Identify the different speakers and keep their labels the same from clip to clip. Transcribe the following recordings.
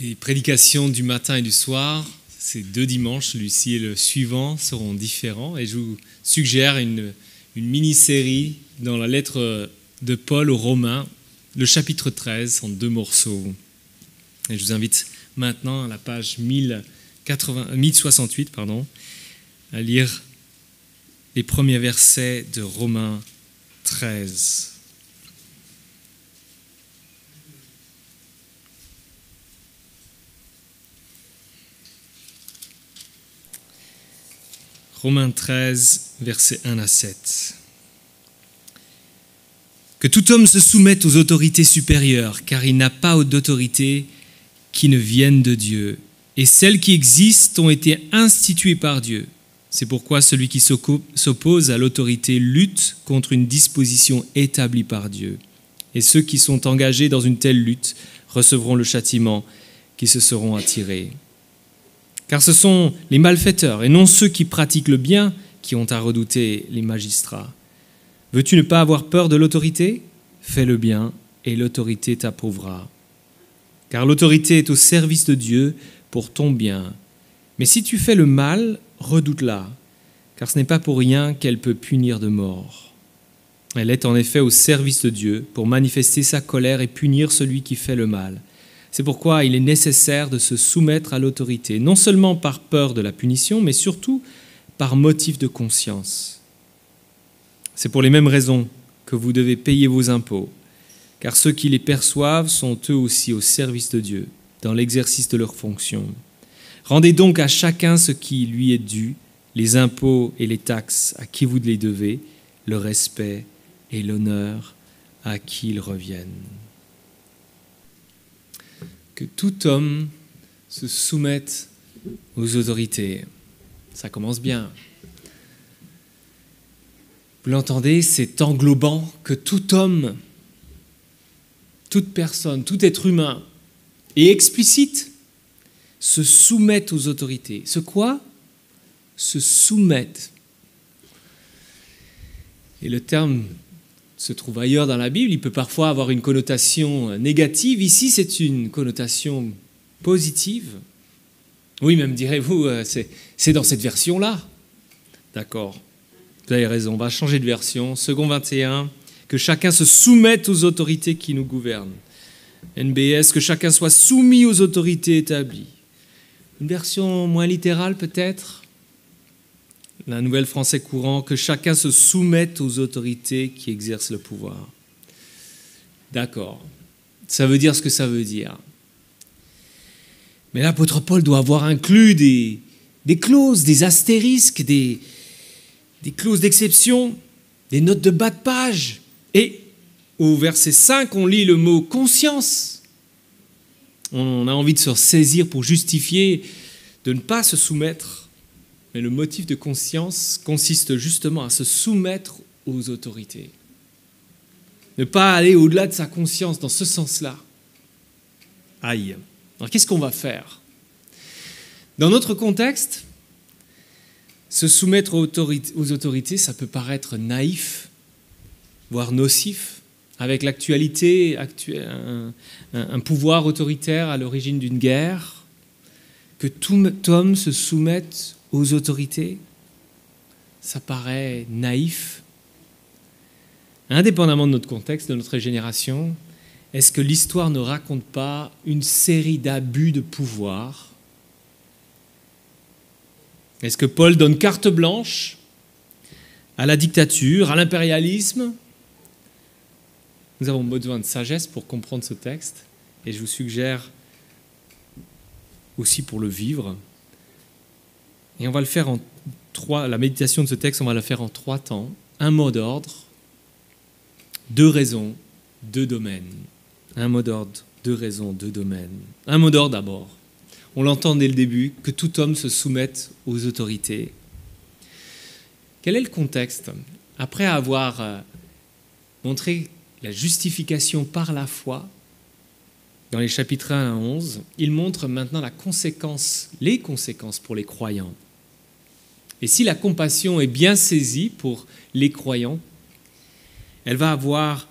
Speaker 1: Les prédications du matin et du soir, ces 2 dimanches, celui-ci et le suivant, seront différents. Et je vous suggère une mini-série dans la lettre de Paul aux Romains, le chapitre 13, en 2 morceaux. Et je vous invite maintenant à la page 1068, à lire les premiers versets de Romains 13. Romains 13, versets 1 à 7. Que tout homme se soumette aux autorités supérieures, car il n'a pas d'autorité qui ne vienne de Dieu. Et celles qui existent ont été instituées par Dieu. C'est pourquoi celui qui s'oppose à l'autorité lutte contre une disposition établie par Dieu. Et ceux qui sont engagés dans une telle lutte recevront le châtiment qui se seront attirés. Car ce sont les malfaiteurs et non ceux qui pratiquent le bien qui ont à redouter les magistrats. Veux-tu ne pas avoir peur de l'autorité ? Fais le bien et l'autorité t'approuvera. Car l'autorité est au service de Dieu pour ton bien. Mais si tu fais le mal, redoute-la, car ce n'est pas pour rien qu'elle peut punir de mort. Elle est en effet au service de Dieu pour manifester sa colère et punir celui qui fait le mal. C'est pourquoi il est nécessaire de se soumettre à l'autorité, non seulement par peur de la punition, mais surtout par motif de conscience. C'est pour les mêmes raisons que vous devez payer vos impôts, car ceux qui les perçoivent sont eux aussi au service de Dieu, dans l'exercice de leurs fonctions. Rendez donc à chacun ce qui lui est dû, les impôts et les taxes à qui vous les devez, le respect et l'honneur à qui ils reviennent. Que tout homme se soumette aux autorités. Ça commence bien. Vous l'entendez, c'est englobant que tout homme, toute personne, tout être humain, et explicite, se soumette aux autorités. Ce quoi ? Se soumettre. Et le terme se trouve ailleurs dans la Bible, il peut parfois avoir une connotation négative. Ici, c'est une connotation positive. Oui, même direz-vous, c'est dans cette version-là. D'accord, vous avez raison, on va changer de version. Second 21, que chacun se soumette aux autorités qui nous gouvernent. NBS, que chacun soit soumis aux autorités établies. Une version moins littérale peut-être. La Nouvelle Français courant, que chacun se soumette aux autorités qui exercent le pouvoir. D'accord, ça veut dire ce que ça veut dire. Mais l'apôtre Paul doit avoir inclus des clauses, des astérisques, des clauses d'exception, des notes de bas de page. Et au verset 5, on lit le mot « conscience ». On a envie de se saisir pour justifier de ne pas se soumettre. Mais le motif de conscience consiste justement à se soumettre aux autorités. Ne pas aller au-delà de sa conscience dans ce sens-là. Aïe. Alors qu'est-ce qu'on va faire ? Dans notre contexte, se soumettre aux autorités, ça peut paraître naïf, voire nocif, avec l'actualité, un pouvoir autoritaire à l'origine d'une guerre, que tout homme se soumette aux autorités, ça paraît naïf. Indépendamment de notre contexte, de notre génération, est-ce que l'histoire ne raconte pas une série d'abus de pouvoir ? Est-ce que Paul donne carte blanche à la dictature, à l'impérialisme ? Nous avons besoin de sagesse pour comprendre ce texte, et je vous suggère aussi pour le vivre. Et on va le faire la méditation de ce texte, on va la faire en 3 temps. Un mot d'ordre, 2 raisons, 2 domaines. Un mot d'ordre, 2 raisons, 2 domaines. Un mot d'ordre d'abord. On l'entend dès le début, que tout homme se soumette aux autorités. Quel est le contexte ? Après avoir montré la justification par la foi, dans les chapitres 1 à 11, il montre maintenant les conséquences pour les croyants. Et si la compassion est bien saisie pour les croyants, elle va avoir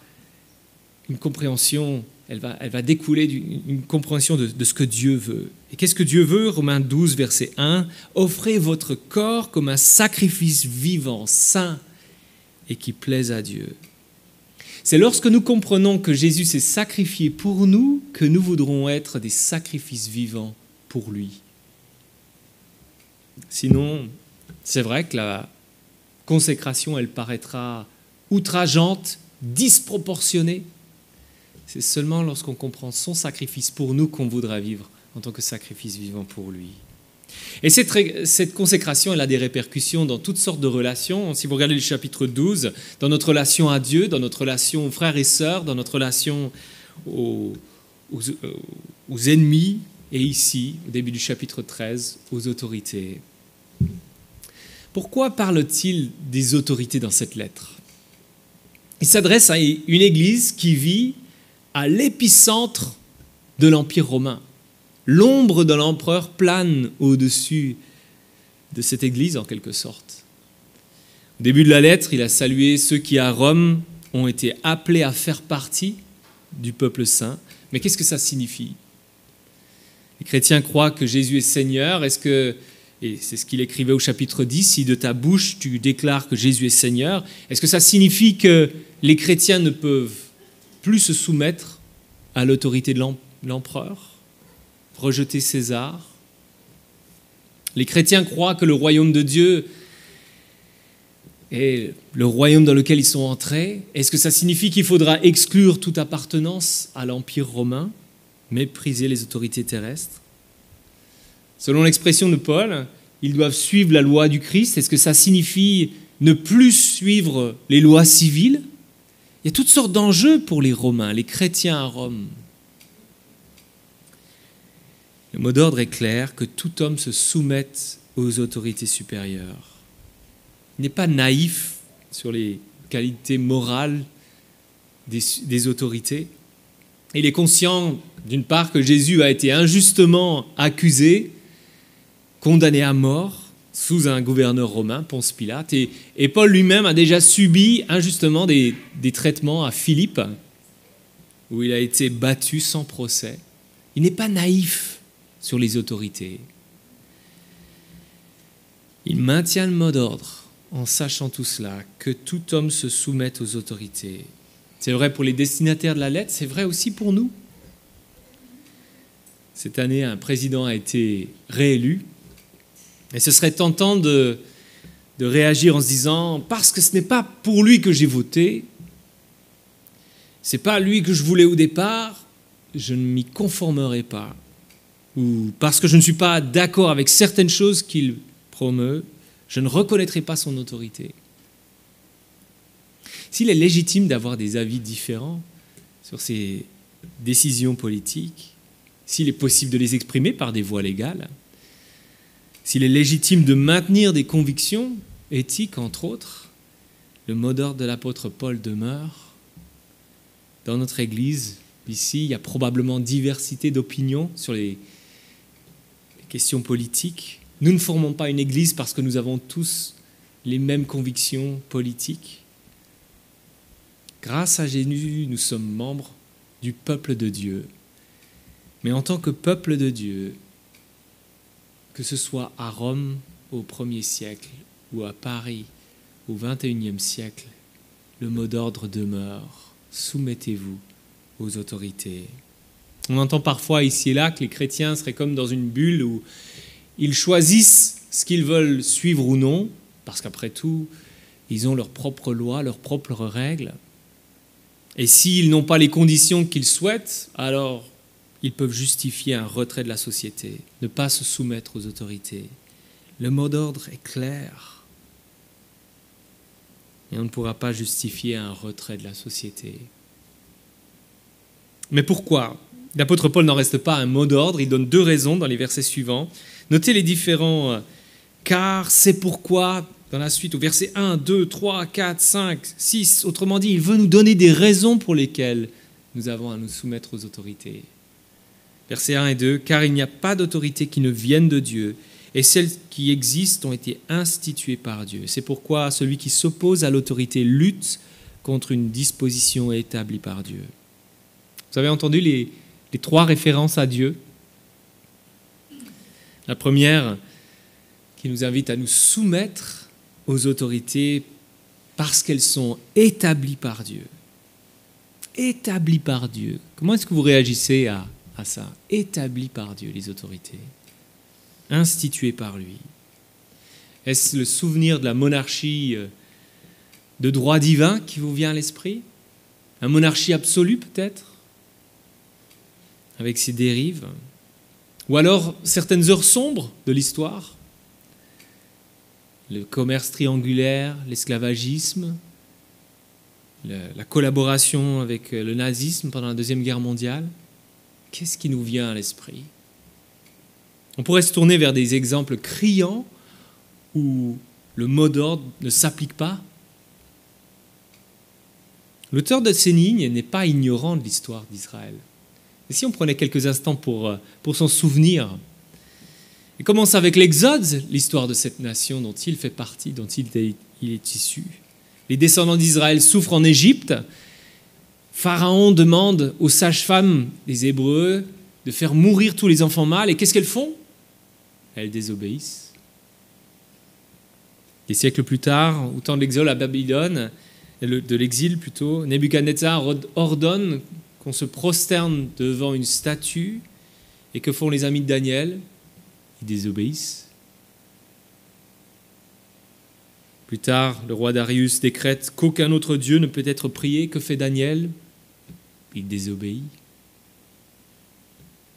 Speaker 1: une compréhension elle va découler d'une compréhension de ce que Dieu veut. Et qu'est-ce que Dieu veut? Romains 12, verset 1. « Offrez votre corps comme un sacrifice vivant, saint et qui plaise à Dieu. » C'est lorsque nous comprenons que Jésus s'est sacrifié pour nous que nous voudrons être des sacrifices vivants pour lui. Sinon, c'est vrai que la consécration, elle paraîtra outrageante, disproportionnée. C'est seulement lorsqu'on comprend son sacrifice pour nous qu'on voudra vivre en tant que sacrifice vivant pour lui. Et cette consécration, elle a des répercussions dans toutes sortes de relations. Si vous regardez le chapitre 12, dans notre relation à Dieu, dans notre relation aux frères et sœurs, dans notre relation aux ennemis, et ici, au début du chapitre 13, aux autorités. Pourquoi parle-t-il des autorités dans cette lettre? Il s'adresse à une église qui vit à l'épicentre de l'Empire romain. L'ombre de l'empereur plane au-dessus de cette église, en quelque sorte. Au début de la lettre, il a salué ceux qui, à Rome, ont été appelés à faire partie du peuple saint. Mais qu'est-ce que ça signifie? Les chrétiens croient que Jésus est Seigneur. Et c'est ce qu'il écrivait au chapitre 10, si de ta bouche tu déclares que Jésus est Seigneur, est-ce que ça signifie que les chrétiens ne peuvent plus se soumettre à l'autorité de l'empereur, rejeter César? Les chrétiens croient que le royaume de Dieu est le royaume dans lequel ils sont entrés. Est-ce que ça signifie qu'il faudra exclure toute appartenance à l'Empire romain, mépriser les autorités terrestres? Selon l'expression de Paul, ils doivent suivre la loi du Christ. Est-ce que ça signifie ne plus suivre les lois civiles? Il y a toutes sortes d'enjeux pour les Romains, les chrétiens à Rome. Le mot d'ordre est clair, que tout homme se soumette aux autorités supérieures. Il n'est pas naïf sur les qualités morales des autorités. Il est conscient, d'une part, que Jésus a été injustement accusé, condamné à mort sous un gouverneur romain, Ponce Pilate. Et Paul lui-même a déjà subi injustement des traitements à Philippe, où il a été battu sans procès. Il n'est pas naïf sur les autorités. Il maintient le mot d'ordre en sachant tout cela, que tout homme se soumette aux autorités. C'est vrai pour les destinataires de la lettre, c'est vrai aussi pour nous. Cette année, un président a été réélu. Et ce serait tentant de réagir en se disant « parce que ce n'est pas pour lui que j'ai voté, ce n'est pas lui que je voulais au départ, je ne m'y conformerai pas. » Ou « parce que je ne suis pas d'accord avec certaines choses qu'il promeut, je ne reconnaîtrai pas son autorité. » S'il est légitime d'avoir des avis différents sur ces décisions politiques, s'il est possible de les exprimer par des voies légales, s'il est légitime de maintenir des convictions éthiques, entre autres, le mot d'ordre de l'apôtre Paul demeure. Dans notre Église, ici, il y a probablement diversité d'opinions sur les questions politiques. Nous ne formons pas une Église parce que nous avons tous les mêmes convictions politiques. Grâce à Jésus, nous sommes membres du peuple de Dieu. Mais en tant que peuple de Dieu, que ce soit à Rome au 1er siècle ou à Paris au 21e siècle, le mot d'ordre demeure. Soumettez-vous aux autorités. On entend parfois ici et là que les chrétiens seraient comme dans une bulle où ils choisissent ce qu'ils veulent suivre ou non, parce qu'après tout, ils ont leurs propres lois, leurs propres règles. Et s'ils n'ont pas les conditions qu'ils souhaitent, alors ils peuvent justifier un retrait de la société, ne pas se soumettre aux autorités. Le mot d'ordre est clair. Et on ne pourra pas justifier un retrait de la société. Mais pourquoi? L'apôtre Paul n'en reste pas à un mot d'ordre, il donne 2 raisons dans les versets suivants. Notez les différents « car »,« c'est pourquoi », dans la suite, au verset 1, 2, 3, 4, 5, 6. Autrement dit, il veut nous donner des raisons pour lesquelles nous avons à nous soumettre aux autorités. Versets 1 et 2, « car il n'y a pas d'autorité qui ne vienne de Dieu, et celles qui existent ont été instituées par Dieu. C'est pourquoi celui qui s'oppose à l'autorité lutte contre une disposition établie par Dieu. » Vous avez entendu les 3 références à Dieu. La première qui nous invite à nous soumettre aux autorités parce qu'elles sont établies par Dieu. Établies par Dieu. Comment est-ce que vous réagissez à ça? Établies par Dieu, les autorités. Instituées par lui. Est-ce le souvenir de la monarchie de droit divin qui vous vient à l'esprit? La monarchie absolue peut-être, avec ses dérives? Ou alors certaines heures sombres de l'histoire? Le commerce triangulaire, l'esclavagisme, la collaboration avec le nazisme pendant la Deuxième Guerre mondiale. Qu'est-ce qui nous vient à l'esprit? On pourrait se tourner vers des exemples criants où le mot d'ordre ne s'applique pas. L'auteur de ces lignes n'est pas ignorant de l'histoire d'Israël. Et si on prenait quelques instants pour s'en souvenir, il commence avec l'Exode, l'histoire de cette nation dont il fait partie, dont il est issu. Les descendants d'Israël souffrent en Égypte. Pharaon demande aux sages-femmes des Hébreux de faire mourir tous les enfants mâles. Et qu'est-ce qu'elles font? Elles désobéissent. Des siècles plus tard, au temps de l'exil à Babylone, de l'exil plutôt, Nebuchadnezzar ordonne qu'on se prosterne devant une statue. Et que font les amis de Daniel? Ils désobéissent. Plus tard, le roi Darius décrète qu'aucun autre Dieu ne peut être prié. Que fait Daniel? Il désobéit.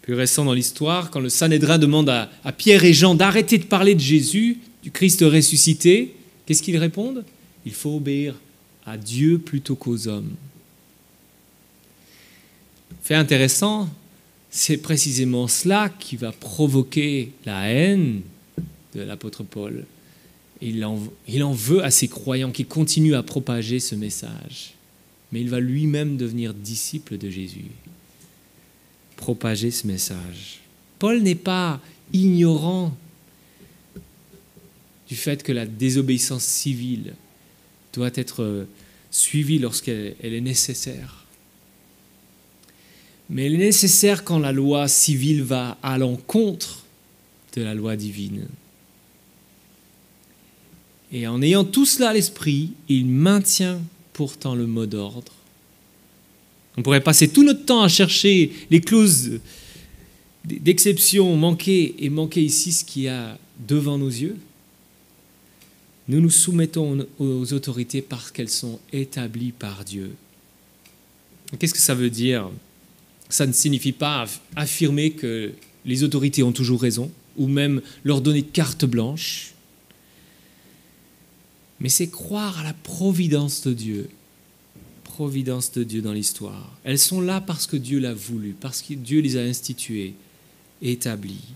Speaker 1: Plus récent dans l'histoire, quand le Sanhédrin demande à Pierre et Jean d'arrêter de parler de Jésus, du Christ ressuscité, qu'est-ce qu'ils répondent? Il faut obéir à Dieu plutôt qu'aux hommes. Fait intéressant, c'est précisément cela qui va provoquer la haine de l'apôtre Paul. Il en veut à ses croyants qui continuent à propager ce message. Mais il va lui-même devenir disciple de Jésus. Propager ce message. Paul n'est pas ignorant du fait que la désobéissance civile doit être suivie lorsqu'elle est nécessaire. Mais elle est nécessaire quand la loi civile va à l'encontre de la loi divine. Et en ayant tout cela à l'esprit, il maintient pourtant le mot d'ordre. On pourrait passer tout notre temps à chercher les clauses d'exception manquées et manquer ici ce qu'il y a devant nos yeux. Nous nous soumettons aux autorités parce qu'elles sont établies par Dieu. Qu'est-ce que ça veut dire? Ça ne signifie pas affirmer que les autorités ont toujours raison ou même leur donner carte blanche. Mais c'est croire à la providence de Dieu dans l'histoire. Elles sont là parce que Dieu l'a voulu, parce que Dieu les a instituées, établies.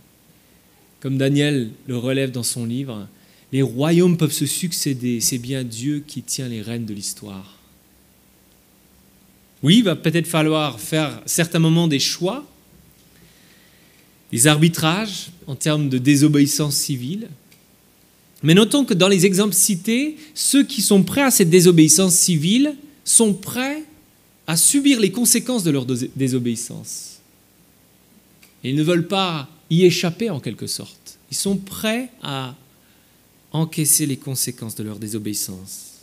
Speaker 1: Comme Daniel le relève dans son livre, les royaumes peuvent se succéder, c'est bien Dieu qui tient les rênes de l'histoire. Oui, il va peut-être falloir faire à certains moments des choix, des arbitrages en termes de désobéissance civile. Mais notons que dans les exemples cités, ceux qui sont prêts à cette désobéissance civile sont prêts à subir les conséquences de leur désobéissance. Et ils ne veulent pas y échapper en quelque sorte. Ils sont prêts à encaisser les conséquences de leur désobéissance.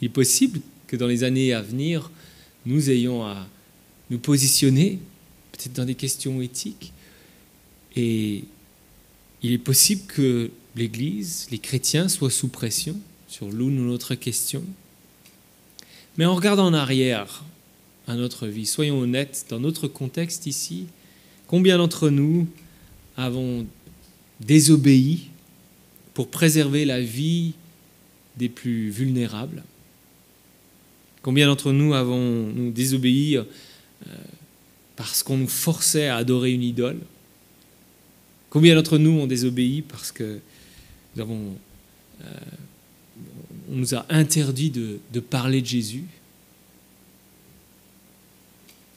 Speaker 1: Il est possible que dans les années à venir, nous ayons à nous positionner, peut-être dans des questions éthiques, et il est possible que l'Église, les chrétiens soient sous pression sur l'une ou l'autre question. Mais en regardant en arrière à notre vie, soyons honnêtes, dans notre contexte ici, combien d'entre nous avons désobéi pour préserver la vie des plus vulnérables? Combien d'entre nous avons désobéi parce qu'on nous forçait à adorer une idole? Combien d'entre nous ont désobéi parce que on nous a interdit de parler de Jésus?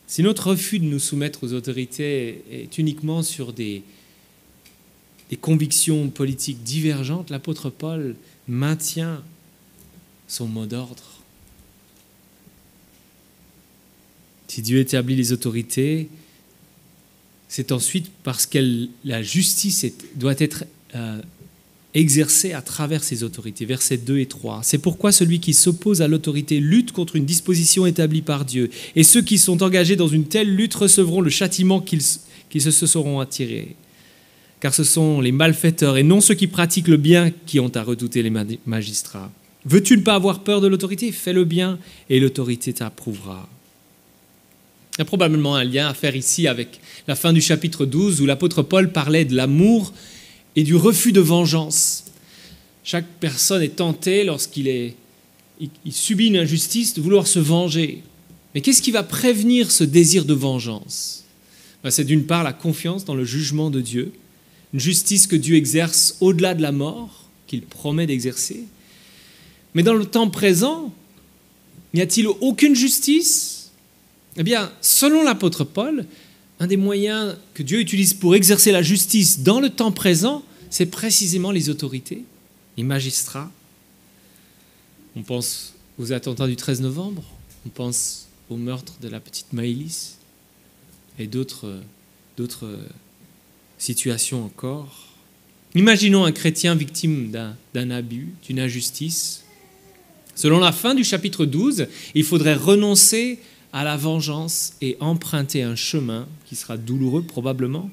Speaker 1: Si notre refus de nous soumettre aux autorités est uniquement sur des convictions politiques divergentes, l'apôtre Paul maintient son mot d'ordre. Si Dieu établit les autorités, c'est ensuite parce que la justice doit être exercée à travers ces autorités. Versets 2 et 3. C'est pourquoi celui qui s'oppose à l'autorité lutte contre une disposition établie par Dieu. Et ceux qui sont engagés dans une telle lutte recevront le châtiment qu'ils se seront attirés. Car ce sont les malfaiteurs et non ceux qui pratiquent le bien qui ont à redouter les magistrats. Veux-tu ne pas avoir peur de l'autorité ? Fais le bien et l'autorité t'approuvera. Il y a probablement un lien à faire ici avec la fin du chapitre 12 où l'apôtre Paul parlait de l'amour et du refus de vengeance. Chaque personne est tentée lorsqu'il subit une injustice de vouloir se venger. Mais qu'est-ce qui va prévenir ce désir de vengeance ? C'est d'une part la confiance dans le jugement de Dieu, une justice que Dieu exerce au-delà de la mort, qu'il promet d'exercer. Mais dans le temps présent, n'y a-t-il aucune justice ? Eh bien, selon l'apôtre Paul, un des moyens que Dieu utilise pour exercer la justice dans le temps présent, c'est précisément les autorités, les magistrats. On pense aux attentats du 13 novembre, on pense au meurtre de la petite Maëlys et d'autres situations encore. Imaginons un chrétien victime d'un abus, d'une injustice. Selon la fin du chapitre 12, il faudrait renoncer à la vengeance et emprunter un chemin qui sera douloureux probablement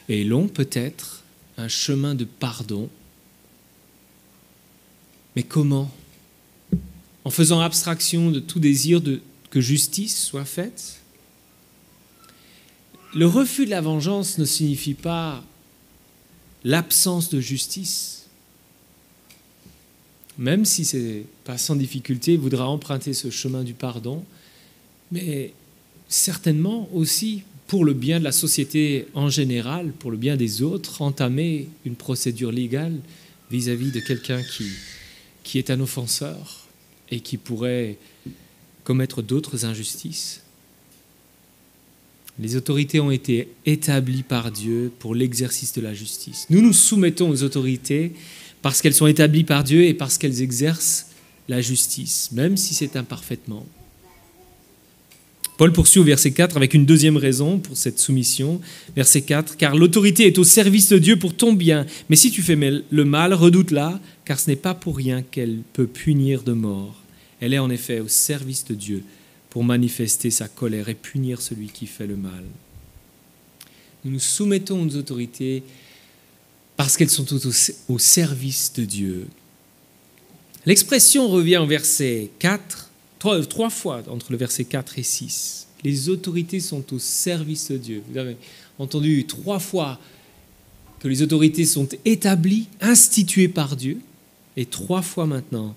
Speaker 1: et long peut-être, un chemin de pardon. Mais comment ? En faisant abstraction de tout désir que justice soit faite ? Le refus de la vengeance ne signifie pas l'absence de justice. Même si ce n'est pas sans difficulté, il voudra emprunter ce chemin du pardon, mais certainement aussi pour le bien de la société en général, pour le bien des autres, entamer une procédure légale vis-à-vis de quelqu'un qui est un offenseur et qui pourrait commettre d'autres injustices. Les autorités ont été établies par Dieu pour l'exercice de la justice. Nous nous soumettons aux autorités parce qu'elles sont établies par Dieu et parce qu'elles exercent la justice, même si c'est imparfaitement. Paul poursuit au verset 4 avec une deuxième raison pour cette soumission. Verset 4, « Car l'autorité est au service de Dieu pour ton bien, mais si tu fais le mal, redoute-la, car ce n'est pas pour rien qu'elle peut punir de mort. Elle est en effet au service de Dieu pour manifester sa colère et punir celui qui fait le mal. » Nous nous soumettons aux autorités parce qu'elles sont au service de Dieu. L'expression revient au verset 4, trois fois entre le verset 4 et 6. Les autorités sont au service de Dieu. Vous avez entendu 3 fois que les autorités sont établies, instituées par Dieu, et 3 fois maintenant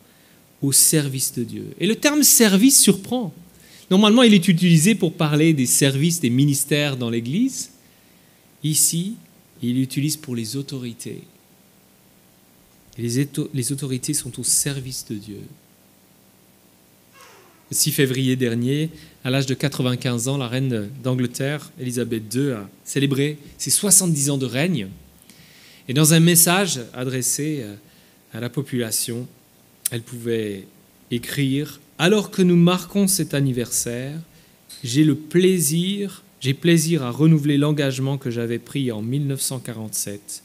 Speaker 1: au service de Dieu. Et le terme service surprend. Normalement, il est utilisé pour parler des services, des ministères dans l'Église. Ici, il l'utilise pour les autorités. Les autorités sont au service de Dieu. Le 6 février dernier, à l'âge de 95 ans, la reine d'Angleterre, Élisabeth II, a célébré ses 70 ans de règne. Et dans un message adressé à la population, elle pouvait écrire « Alors que nous marquons cet anniversaire, j'ai plaisir à renouveler l'engagement que j'avais pris en 1947,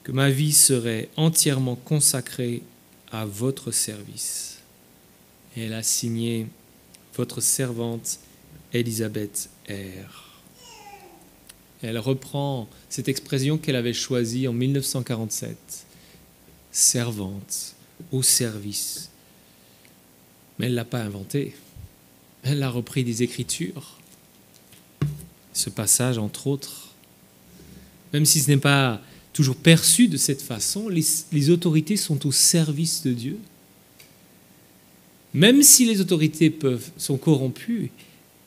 Speaker 1: que ma vie serait entièrement consacrée à votre service. » Et elle a signé « Votre servante Élisabeth R. » Elle reprend cette expression qu'elle avait choisie en 1947, « servante au service ». Mais elle ne l'a pas inventée, elle a repris des Écritures. Ce passage, entre autres, même si ce n'est pas toujours perçu de cette façon, les autorités sont au service de Dieu. Même si les autorités sont corrompues,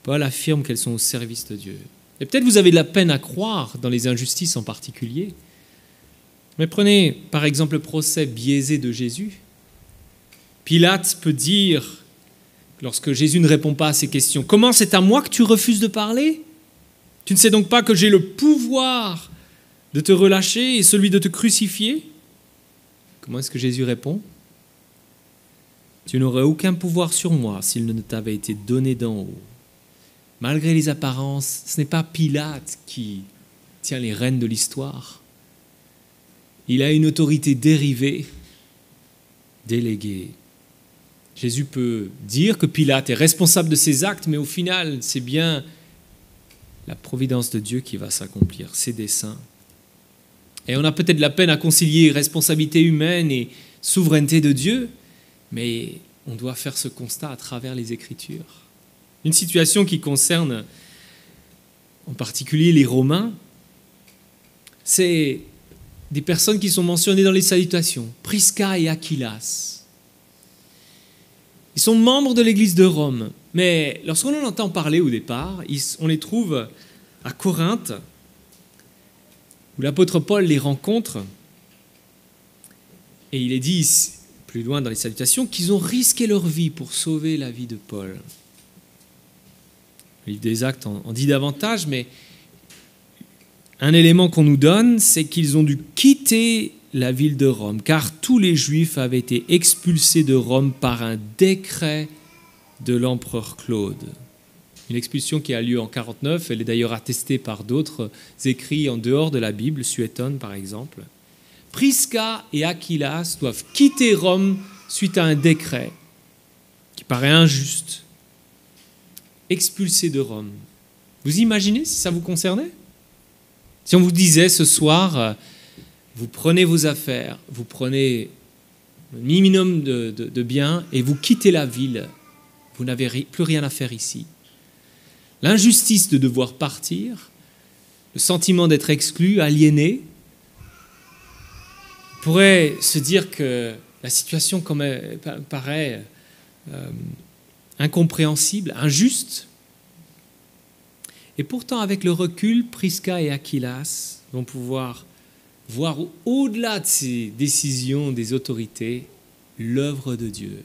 Speaker 1: Paul affirme qu'elles sont au service de Dieu. Et peut-être vous avez de la peine à croire dans les injustices en particulier. Mais prenez par exemple le procès biaisé de Jésus. Pilate peut dire, lorsque Jésus ne répond pas à ces questions, « Comment c'est à moi que tu refuses de parler ? Tu ne sais donc pas que j'ai le pouvoir de te relâcher et celui de te crucifier ?» Comment est-ce que Jésus répond ? « Tu n'aurais aucun pouvoir sur moi s'il ne t'avait été donné d'en haut. malgré les apparences, ce n'est pas Pilate qui tient les rênes de l'histoire. Il a une autorité dérivée, déléguée. Jésus peut dire que Pilate est responsable de ses actes, mais au final, c'est bien la providence de Dieu qui va s'accomplir, ses desseins. Et on a peut-être de la peine à concilier responsabilité humaine et souveraineté de Dieu, mais on doit faire ce constat à travers les Écritures. Une situation qui concerne en particulier les Romains, c'est des personnes qui sont mentionnées dans les salutations, Prisca et Aquilas. Ils sont membres de l'Église de Rome, mais lorsqu'on en entend parler au départ, on les trouve à Corinthe, où l'apôtre Paul les rencontre, et il est dit plus loin dans les salutations qu'ils ont risqué leur vie pour sauver la vie de Paul. Le livre des Actes en dit davantage, mais un élément qu'on nous donne, c'est qu'ils ont dû quitter la ville de Rome, car tous les Juifs avaient été expulsés de Rome par un décret de l'empereur Claude. Une expulsion qui a lieu en 49, elle est d'ailleurs attestée par d'autres écrits en dehors de la Bible, Suétone par exemple. Prisca et Aquilas doivent quitter Rome suite à un décret qui paraît injuste. Expulsés de Rome. Vous imaginez si ça vous concernait ? Si on vous disait ce soir, vous prenez vos affaires, vous prenez le minimum de biens et vous quittez la ville, vous n'avez plus rien à faire ici. L'injustice de devoir partir, le sentiment d'être exclu, aliéné, on pourrait se dire que la situation paraît incompréhensible, injuste. Et pourtant, avec le recul, Prisca et Aquilas vont pouvoir voir au-delà de ces décisions des autorités l'œuvre de Dieu.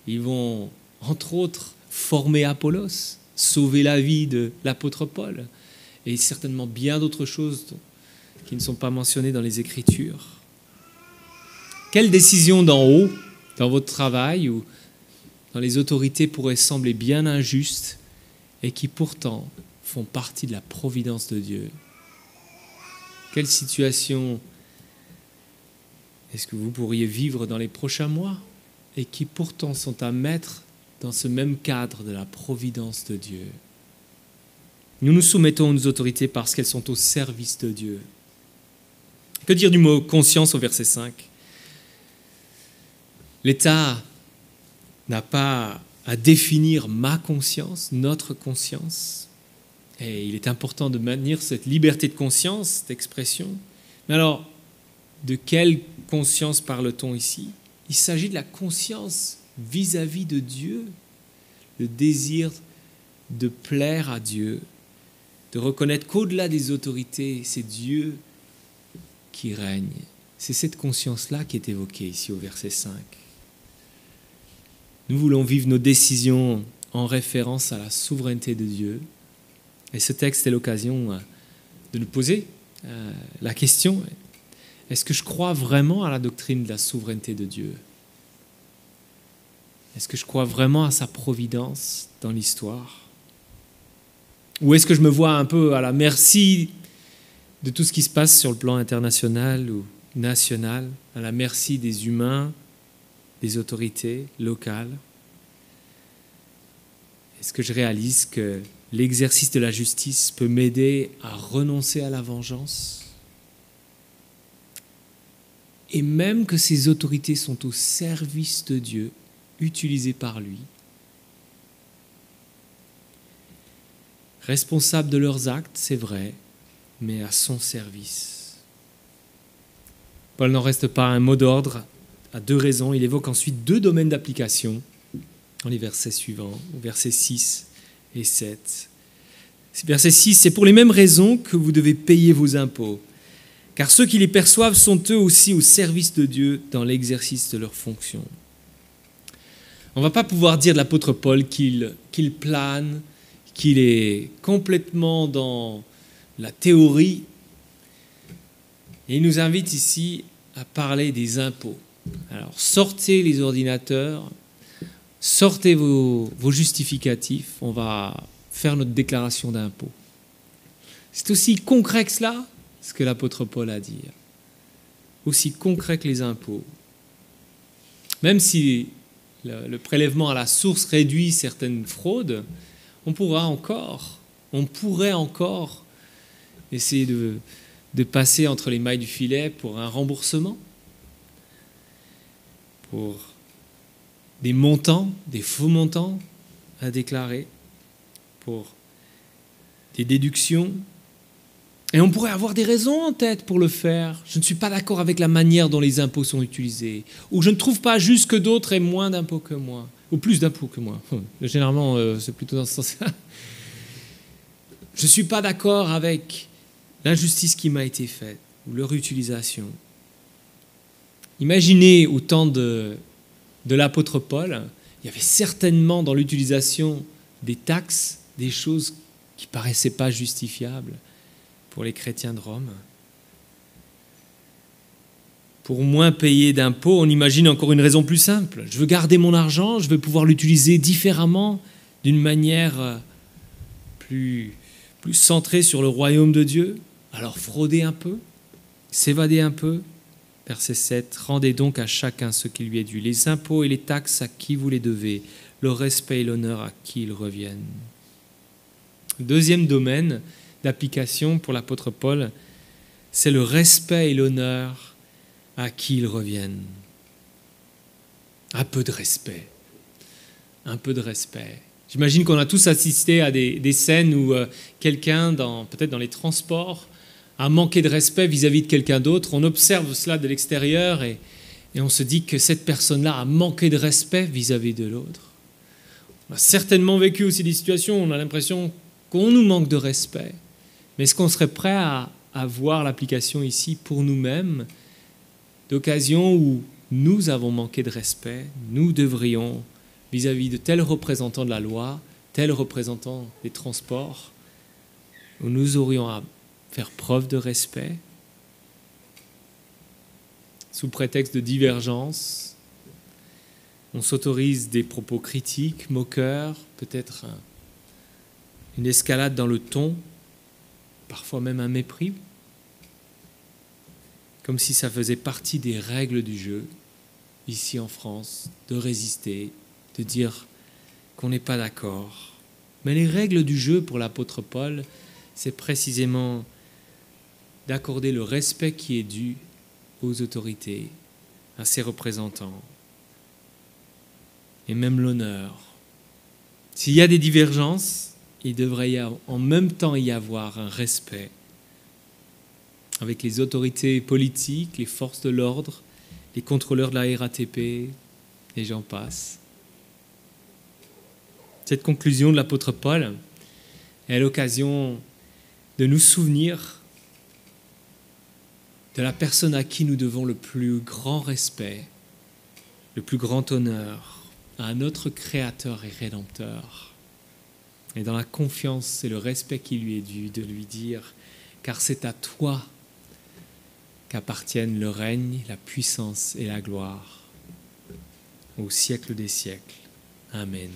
Speaker 1: Ils vont, entre autres, former Apollos, sauver la vie de l'apôtre Paul, et certainement bien d'autres choses qui ne sont pas mentionnées dans les Écritures. Quelle décision d'en haut, dans votre travail ou dans les autorités, pourrait sembler bien injuste et qui pourtant font partie de la providence de Dieu? Quelle situation est-ce que vous pourriez vivre dans les prochains mois et qui pourtant sont à mettre dans ce même cadre de la providence de Dieu? Nous nous soumettons aux autorités parce qu'elles sont au service de Dieu. Que dire du mot conscience au verset 5 ? L'État n'a pas à définir ma conscience, notre conscience. Et il est important de maintenir cette liberté de conscience, cette expression. Mais alors, de quelle conscience parle-t-on ici ? Il s'agit de la conscience vis-à-vis de Dieu, le désir de plaire à Dieu, de reconnaître qu'au-delà des autorités, c'est Dieu qui règne. C'est cette conscience-là qui est évoquée ici au verset 5. Nous voulons vivre nos décisions en référence à la souveraineté de Dieu. Et ce texte est l'occasion de nous poser la question, est-ce que je crois vraiment à la doctrine de la souveraineté de Dieu ? Est-ce que je crois vraiment à sa providence dans l'histoire ? Ou est-ce que je me vois un peu à la merci de tout ce qui se passe sur le plan international ou national, à la merci des humains, des autorités locales ? Est-ce que je réalise que l'exercice de la justice peut m'aider à renoncer à la vengeance ? Et même que ces autorités sont au service de Dieu, utilisées par lui, responsables de leurs actes, c'est vrai, mais à son service. Paul n'en reste pas un mot d'ordre à deux raisons. Il évoque ensuite deux domaines d'application dans les versets suivants, versets 6 et 7. Verset 6, c'est pour les mêmes raisons que vous devez payer vos impôts, car ceux qui les perçoivent sont eux aussi au service de Dieu dans l'exercice de leurs fonctions. On ne va pas pouvoir dire de l'apôtre Paul qu'il plane, qu'il est complètement dans la théorie. Et il nous invite ici à parler des impôts. Alors, sortez les ordinateurs, sortez vos justificatifs, on va faire notre déclaration d'impôt. C'est aussi concret que cela, ce que l'apôtre Paul a dit. Aussi concret que les impôts. Même si le prélèvement à la source réduit certaines fraudes, on pourrait encore essayer de passer entre les mailles du filet pour un remboursement, pour des montants, des faux montants à déclarer, pour des déductions. Et on pourrait avoir des raisons en tête pour le faire. Je ne suis pas d'accord avec la manière dont les impôts sont utilisés. Ou je ne trouve pas juste que d'autres aient moins d'impôts que moi. Ou plus d'impôts que moi. Généralement, c'est plutôt dans ce sens-là. Je ne suis pas d'accord avec l'injustice qui m'a été faite, ou leur utilisation. Imaginez au temps de l'apôtre Paul, il y avait certainement dans l'utilisation des taxes des choses qui ne paraissaient pas justifiables pour les chrétiens de Rome. Pour moins payer d'impôts, on imagine encore une raison plus simple. Je veux garder mon argent, je veux pouvoir l'utiliser différemment, d'une manière plus centrée sur le royaume de Dieu. Alors frauder un peu, s'évader un peu. Verset 7, « Rendez donc à chacun ce qui lui est dû, les impôts et les taxes à qui vous les devez, le respect et l'honneur à qui ils reviennent. » Deuxième domaine d'application pour l'apôtre Paul, c'est le respect et l'honneur à qui ils reviennent. Un peu de respect. Un peu de respect. J'imagine qu'on a tous assisté à des scènes où quelqu'un, peut-être dans les transports, a manqué de respect vis-à-vis de quelqu'un d'autre. On observe cela de l'extérieur et on se dit que cette personne-là a manqué de respect vis-à-vis de l'autre. On a certainement vécu aussi des situations où on a l'impression qu'on nous manque de respect. Mais est-ce qu'on serait prêt à voir l'application ici pour nous-mêmes d'occasions où nous avons manqué de respect, nous devrions, vis-à-vis de tels représentants de la loi, tels représentants des transports, où nous aurions à faire preuve de respect, sous prétexte de divergence, on s'autorise des propos critiques, moqueurs, peut-être une escalade dans le ton, parfois même un mépris, comme si ça faisait partie des règles du jeu, ici en France, de résister, de dire qu'on n'est pas d'accord. Mais les règles du jeu pour l'apôtre Paul, c'est précisément d'accorder le respect qui est dû aux autorités, à ses représentants, et même l'honneur. S'il y a des divergences, il devrait en même temps y avoir un respect avec les autorités politiques, les forces de l'ordre, les contrôleurs de la RATP, et j'en passe. Cette conclusion de l'apôtre Paul est l'occasion de nous souvenir de la personne à qui nous devons le plus grand respect, le plus grand honneur, à notre Créateur et Rédempteur. Et dans la confiance et le respect qui lui est dû, de lui dire « Car c'est à toi qu'appartiennent le règne, la puissance et la gloire, au siècle des siècles. Amen. »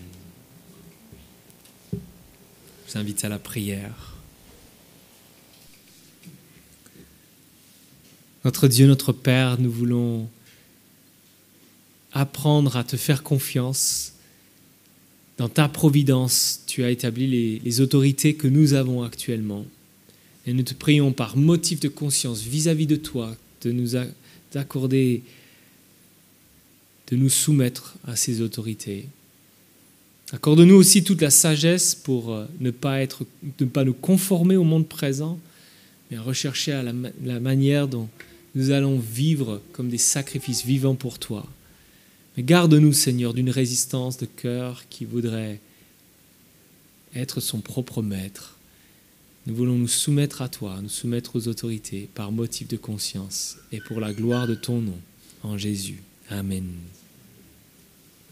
Speaker 1: Je vous invite à la prière. Notre Dieu, notre Père, nous voulons apprendre à te faire confiance. Dans ta providence, tu as établi les autorités que nous avons actuellement. Et nous te prions par motif de conscience vis-à-vis de toi, de nous accorder, de nous soumettre à ces autorités. Accorde-nous aussi toute la sagesse pour ne pas nous conformer au monde présent, mais rechercher la manière dont nous allons vivre comme des sacrifices vivants pour toi. Mais garde-nous, Seigneur, d'une résistance de cœur qui voudrait être son propre maître. Nous voulons nous soumettre à toi, nous soumettre aux autorités par motif de conscience et pour la gloire de ton nom, en Jésus. Amen.